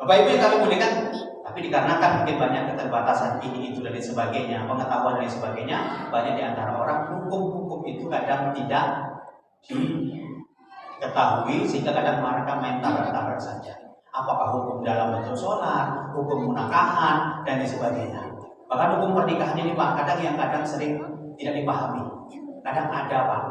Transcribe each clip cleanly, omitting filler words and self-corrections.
Bapak Ibu yang kami muliakan, tapi dikarenakan mungkin banyak keterbatasan ini itu dan lain sebagainya, pengetahuan dan lain sebagainya, banyak di antara orang hukum-hukum itu kadang tidak diketahui sehingga kadang mereka main tabrak-tabrak saja. Apakah hukum dalam bentuk sholat, hukum munakahan dan lain sebagainya. Bahkan hukum pernikahan ini Pak, kadang yang kadang sering tidak dipahami. Kadang ada Pak,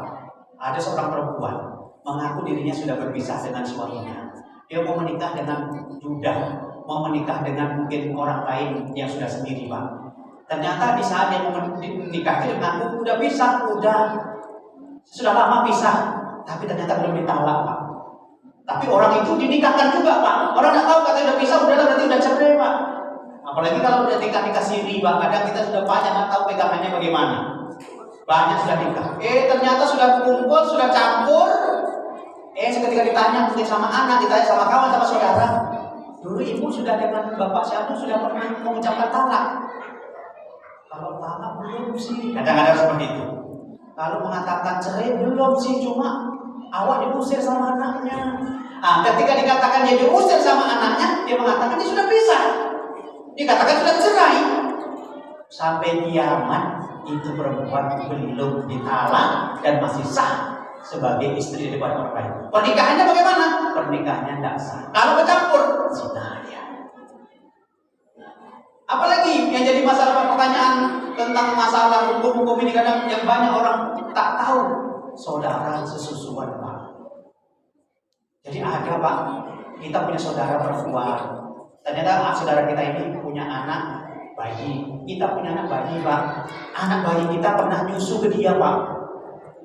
ada seorang perempuan mengaku dirinya sudah berpisah dengan suaminya. Dia mau menikah dengan duda, mau menikah dengan mungkin orang lain yang sudah sendiri Pak. Ternyata di saat dia mau menikah dia mengaku udah pisah, sudah lama pisah, tapi ternyata belum ditalak Pak. Tapi orang itu dinikahkan juga Pak. Orang nggak tahu katanya udah pisah, udahlah berarti udah cerai Pak. Apalagi kalau udah nikah siri Pak, kadang kita sudah banyak nggak tahu pegangannya bagaimana. Banyak sudah nikah, ternyata sudah kumpul, sudah campur. Seketika ditanya mungkin sama anak, ditanya sama kawan, sama saudara, dulu ibu sudah dengan bapak siapa sudah pernah mengucapkan talak? Kalau talak belum sih, kadang-kadang seperti itu. Kalau mengatakan cerai belum sih, cuma awak diusir sama anaknya. Ketika dikatakan dia diusir sama anaknya, dia mengatakan dia sudah pisah. Dikatakan sudah cerai. Sampai kiamat itu perempuan belum ditalak dan masih sah sebagai istri daripada orang lain. Pernikahannya bagaimana? Pernikahannya tidak sah. Kalau bercampur, zina dia. Apalagi yang jadi masalah pertanyaan tentang masalah hukum-hukum ini kadang yang banyak orang tak tahu. Saudara sesusuan Pak. Jadi ada Pak, kita punya saudara perempuan. Ternyata saudara kita ini punya anak bayi. Kita punya anak bayi Pak. Anak bayi kita pernah nyusu ke dia Pak.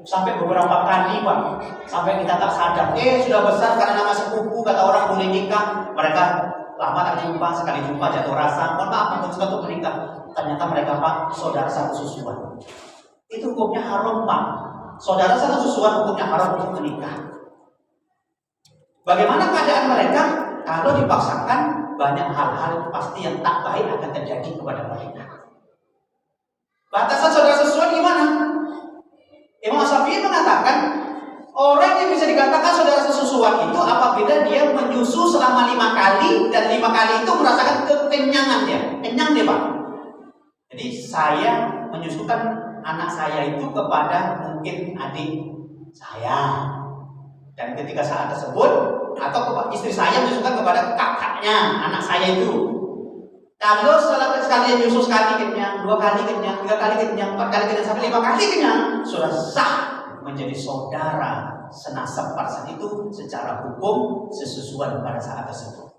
Sampai beberapa kali Pak. Sampai kita tak sadar. Sudah besar karena nama sepupu kata orang boleh nikah. Mereka lama tak jumpa, sekali jumpa jatuh rasa. Mohon maaf memutuskan untuk menikah. Ternyata mereka Pak saudara satu susuan. Itu hukumnya haram Pak. Saudara satu susuan hukumnya haram untuk menikah. Bagaimana keadaan mereka? Kalau dipaksakan banyak hal-hal pasti yang tak baik akan terjadi kepada mereka. Batasan saudara sesusuan gimana? Imam Syafi'i mengatakan orang yang bisa dikatakan saudara sesusuan itu apabila dia menyusu selama 5 kali dan 5 kali itu merasakan kekenyangan dia. Kenyang dia Pak. Jadi saya menyusukan anak saya itu kepada mungkin adik saya. Dan ketika saat tersebut atau istri saya menyusukan kepada kakaknya anak saya itu. Kalau sekali nyusu sekali kenyang, 2 kali kenyang, 3 kali kenyang, 4 kali kenyang, sampai 5 kali kenyang, sudah sah menjadi saudara senasab pada saat itu secara hukum sesusuan pada saat tersebut.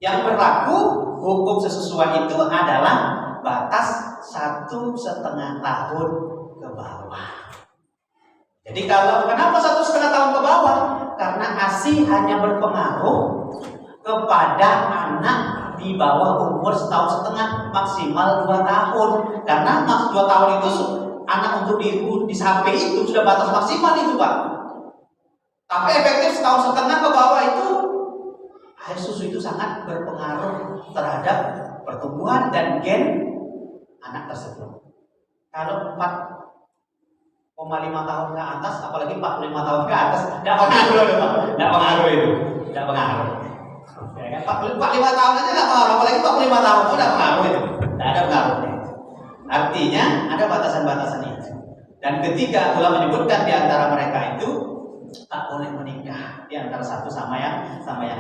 Yang berlaku hukum sesusuan itu adalah batas 1,5 tahun ke bawah. Jadi kalau kenapa 1,5 tahun ke bawah? Karena ASI hanya berpengaruh kepada anak di bawah umur 1,5 tahun, maksimal 2 tahun. Karena 2 tahun itu anak untuk disamping itu sudah batas maksimal itu Pak. Tapi efektif 1,5 tahun ke bawah itu air susu itu sangat berpengaruh terhadap pertumbuhan dan gen anak tersebut. Kalau 4,5 tahun ke atas, apalagi 45 tahun ke atas, tidak pengaruh itu Pak. Tidak pengaruh itu, tidak pengaruh. 45 tahun aja nggak pengaruh, apalagi 45 tahun itu tidak pengaruh itu, tidak ada pengaruhnya. Artinya ada batasan-batasan itu. Dan ketika Allah menyebutkan di antara mereka itu tak boleh menikah di antara satu sama yang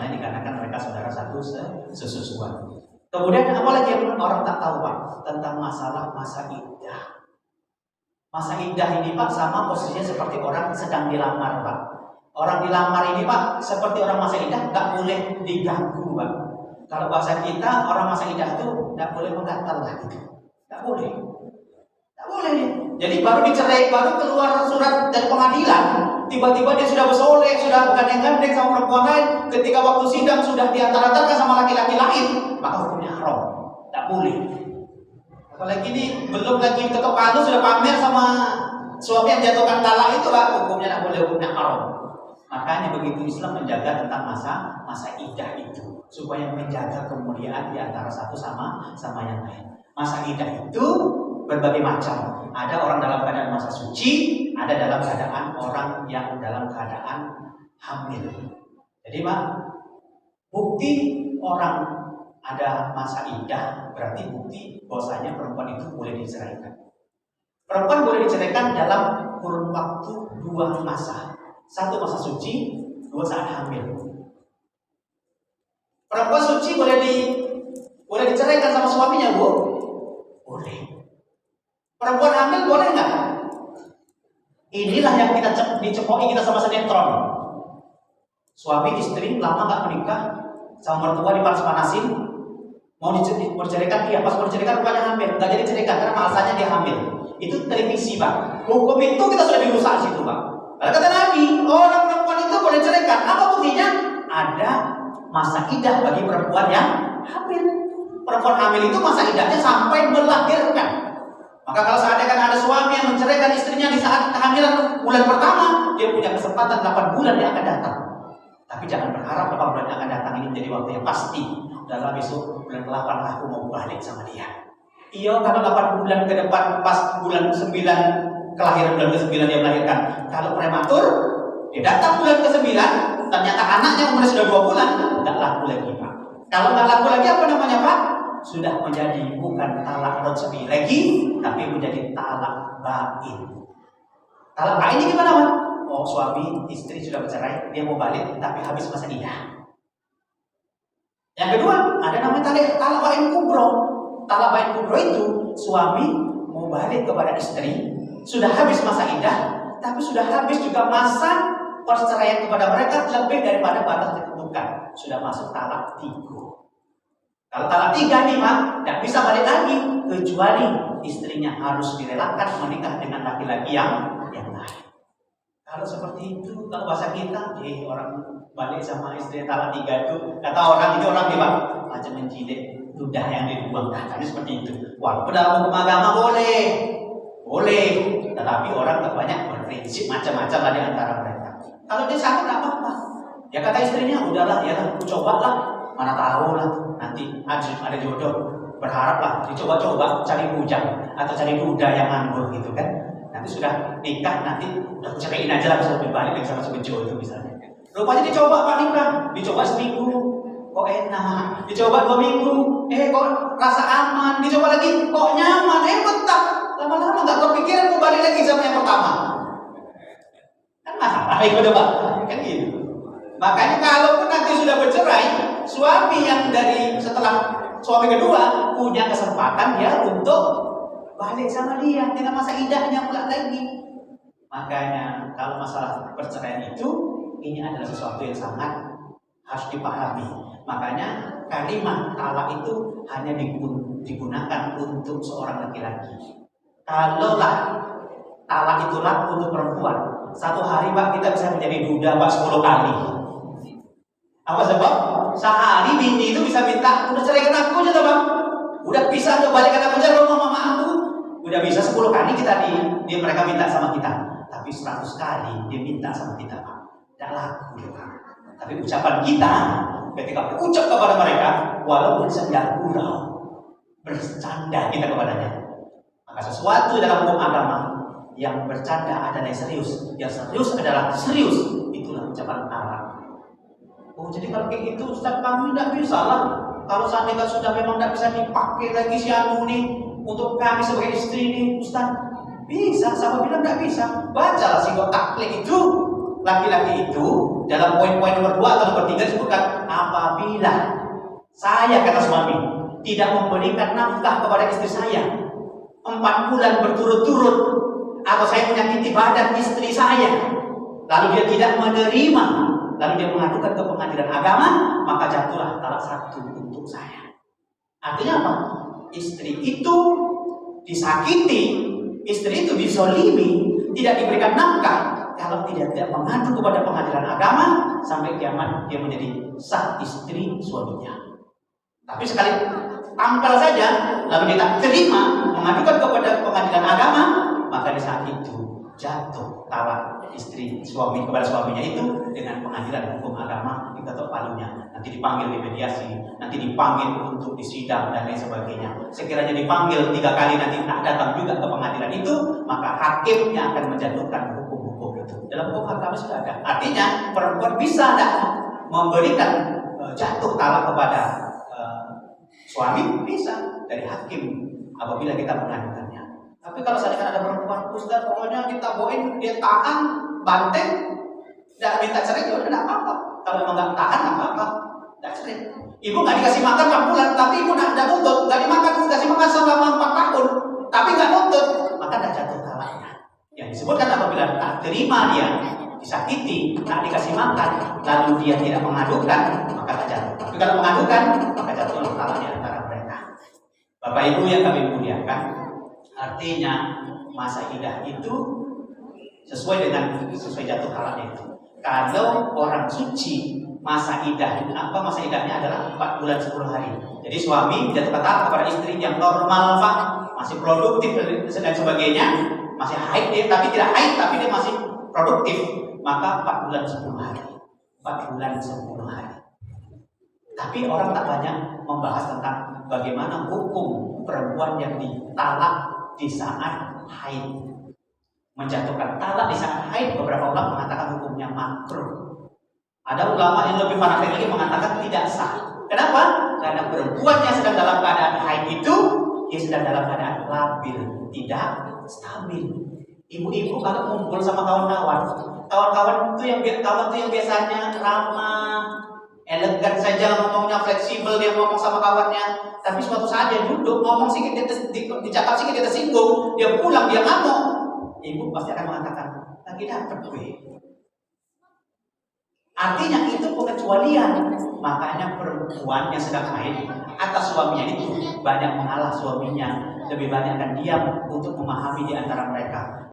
lain dikarenakan mereka saudara satu sesusuan. Kemudian apalagi yang orang tak tahu Pak tentang masalah masa iddah. Masa iddah ini Pak sama posisinya seperti orang sedang dilamar Pak. Orang dilamar ini Pak seperti orang masa iddah nggak boleh diganggu Pak. Kalau bahasa kita orang masa iddah itu nggak boleh menggatal lagi, nggak boleh, nggak boleh. Jadi baru dicerai, baru keluar surat dari pengadilan, tiba-tiba dia sudah bersolek, sudah bukan yang gandeng sama perempuan lain. Ketika waktu sidang sudah diantar-antarkan sama laki-laki lain, maka hukumnya haram, nggak boleh. Apalagi ini belum lagi ketok palu sudah pamer sama suami yang jatuhkan talak itu Pak, hukumnya nggak boleh, hukumnya haram. Makanya begitu Islam menjaga tentang masa iddah itu supaya menjaga kemuliaan di antara satu sama yang lain. Masa iddah itu berbagai macam. Ada orang dalam keadaan masa suci, ada dalam keadaan orang yang dalam keadaan hamil. Jadi Pak, bukti orang ada masa iddah, berarti bukti bahwasanya perempuan itu boleh diceraikan. Perempuan boleh diceraikan dalam kurun waktu 2 masa. 1 masa suci, 2 saat hamil. Perempuan suci boleh diceraikan sama suaminya, Bu? Boleh. Perempuan hamil boleh nggak? Inilah yang dicemoki kita sama sinetron. Suami istri lama nggak menikah, sama mertua dipanas-panasin, mau diceraikan dia, pas mau diceraikan rupanya hamil, nggak jadi ceraikan karena alasannya dia hamil. Itu televisi, Pak. Hukum itu kita sudah dirusak di situ, Pak. Karena kata Nabi, orang perempuan itu boleh ceraikan. Apa buktinya? Ada masa iddah bagi perempuan yang hamil. Perempuan hamil itu masa iddahnya sampai melahirkan. Maka kalau seandainya ada suami yang menceraikan istrinya di saat kehamilan bulan pertama, dia punya kesempatan 8 bulan yang akan datang. Tapi jangan berharap 8 bulan yang akan datang ini menjadi waktu yang pasti. Dalam besok bulan 8 aku mau balik sama dia. Iya, kalau 8 bulan ke depan pas bulan 9 kelahiran bulan ke-9 dia melahirkan. Kalau prematur, dia datang bulan ke-9, ternyata anaknya umurnya sudah 2 bulan, nggak laku lagi, Pak. Kalau nggak laku lagi apa namanya, Pak? Sudah menjadi bukan talak resmi lagi, tapi menjadi talak bain. Talak bain ini gimana, Pak? Oh, suami istri sudah bercerai, dia mau balik, tapi habis masa iddah. Yang kedua, ada namanya talak bain kubro. Talak bain kubro itu suami mau balik kepada istri, sudah habis masa iddah, tapi sudah habis juga masa perceraian kepada mereka lebih daripada batas ditentukan. Sudah masuk talak 3. Kalau talak 3 nih, Pak, tidak bisa balik lagi kecuali istrinya harus direlakan menikah dengan laki-laki yang lain. Kalau seperti itu, kalau bahasa kita, orang balik sama istri talak 3 itu, kata orang ini orang Pak, macam menjilat ludah yang dibuang, katanya seperti itu. Walaupun dalam hukum agama boleh, tetapi orang tak banyak berprinsip macam-macam lah di antara mereka. Kalau dia sakit tak apa-apa. Ya kata istrinya, udahlah, ya lah, cobalah, mana tahu lah, nanti ada jodoh. Berharaplah, dicoba-coba cari bujang atau cari duda yang nganggur gitu kan. Nanti sudah nikah, nanti udah ceraiin aja lah, bisa lebih balik lagi sama sebejo itu misalnya. Rupanya dicoba Pak nikah, dicoba seminggu, kok enak, dicoba 2 minggu, kok rasa aman, dicoba lagi, kok nyaman, betah. Lama-lama nggak kepikiran mau balik lagi sama yang pertama. Kan masalah itu Pak, kan gitu. Makanya kalaupun nanti sudah bercerai, suami yang dari setelah suami kedua punya kesempatan ya untuk balik sama dia dengan masa iddahnya pula lagi. Makanya kalau masalah perceraian itu, ini adalah sesuatu yang sangat harus dipahami. Makanya kalimat talak itu hanya digunakan untuk seorang laki-laki. Kalaulah talak itu laku untuk perempuan, 1 hari Pak kita bisa menjadi duda Pak 10 kali. Apa sebab? Sehari bini itu bisa minta, udah ceraikan aku aja Bang. Udah bisa untuk balikan aku aja rumah mama aku. Udah bisa 10 kali dia mereka minta sama kita. Tapi 100 kali dia minta sama kita Pak. Tidak laku ya Pak. Tapi ucapan kita ketika berucap kepada mereka, walaupun senda gurau, bercanda kita kepadanya. Maka sesuatu dalam hukum agama yang bercanda adalah yang serius. Yang serius adalah serius. Itulah ucapan talak. Oh, jadi kalau kayak gitu Ustaz kami tidak bisa lah. Kalau seandainya sudah memang tidak bisa dipakai lagi si anu nih untuk kami sebagai istri nih Ustaz, bisa. Sama bilang tidak bisa. Bacalah si taklid itu, laki-laki itu dalam poin-poin nomor 2 atau nomor 3 disebutkan apabila saya kata suami tidak memberikan nafkah kepada istri saya 4 bulan berturut-turut, atau saya menyakiti badan istri saya, lalu dia tidak menerima, lalu dia mengadukan ke pengadilan agama, maka jatuhlah talak 1 untuk saya. Artinya apa? Istri itu disakiti, istri itu dizolimi, tidak diberikan nafkah kalau tidak mengadu kepada pengadilan agama, sampai kiamat dia menjadi sah istri suaminya. Tapi sekali tampil saja, lalu dia tak terima mengadukan kepada pengadilan agama, maka di saat itu jatuh talak istri suami kepada suaminya itu dengan pengadilan hukum agama, diketok palunya, nanti dipanggil di mediasi, nanti dipanggil untuk disidang dan lain sebagainya. Sekiranya dipanggil 3 kali nanti tak datang juga ke pengadilan itu, maka hakimnya akan menjatuhkan hukum-hukum itu. Dalam hukum agama sudah ada. Artinya perempuan bisa tidak memberikan jatuh talak kepada Suami bisa dari hakim apabila kita mengadukannya. Tapi kalau seandainya ada perempuan, Ustaz, pokoknya kita bawain dia tahan, banteng, tidak minta cerai, ya udah tidak apa-apa. Kalau memang nggak tahan, nggak apa-apa, tidak cerai. Ibu nggak dikasih makan 4 bulan, tapi ibu nggak nuntut, nggak dikasih makan selama 4 tahun, tapi nggak nuntut, maka tidak jatuh talaknya. Yang disebutkan apabila tak terima dia disakiti, tak dikasih makan, lalu dia tidak mengadukan, maka tak jatuh. Tapi kalau mengadukan, maka jatuh talak di antara mereka. Bapak Ibu yang kami muliakan, artinya masa idah itu sesuai jatuh talaknya itu. Kalau orang suci, masa idahnya adalah 4 bulan 10 hari. Jadi suami jatuh talak kepada istri yang normal, Pak, masih produktif dan sebagainya, masih haid dia, tapi tidak haid, tapi dia masih produktif, maka 4 bulan 10 hari. 4 bulan 10 hari. Tapi orang tak banyak membahas tentang bagaimana hukum perempuan yang ditalak di saat haid. Menjatuhkan talak di saat haid, beberapa ulama mengatakan hukumnya makruh. Ada ulama yang lebih fanatik lagi mengatakan tidak sah. Kenapa? Karena perempuan yang sedang dalam keadaan haid itu, dia sedang dalam keadaan labil, tidak stabil. Ibu-ibu kalau kumpul sama kawan-kawan itu yang biasanya ramah, elegan saja ngomongnya, fleksibel, dia ngomong sama kawannya. Tapi suatu saat dia duduk, ngomong sedikit, dicakap sedikit, dia tersinggung, dia pulang, dia ngamuk. Ibu pasti akan mengatakan, lagi dapat gue. Artinya itu pengecualian. Makanya perempuan yang sedang haid atas suaminya itu banyak mengalah suaminya, lebih banyak akan diam untuk memahami di antara mereka.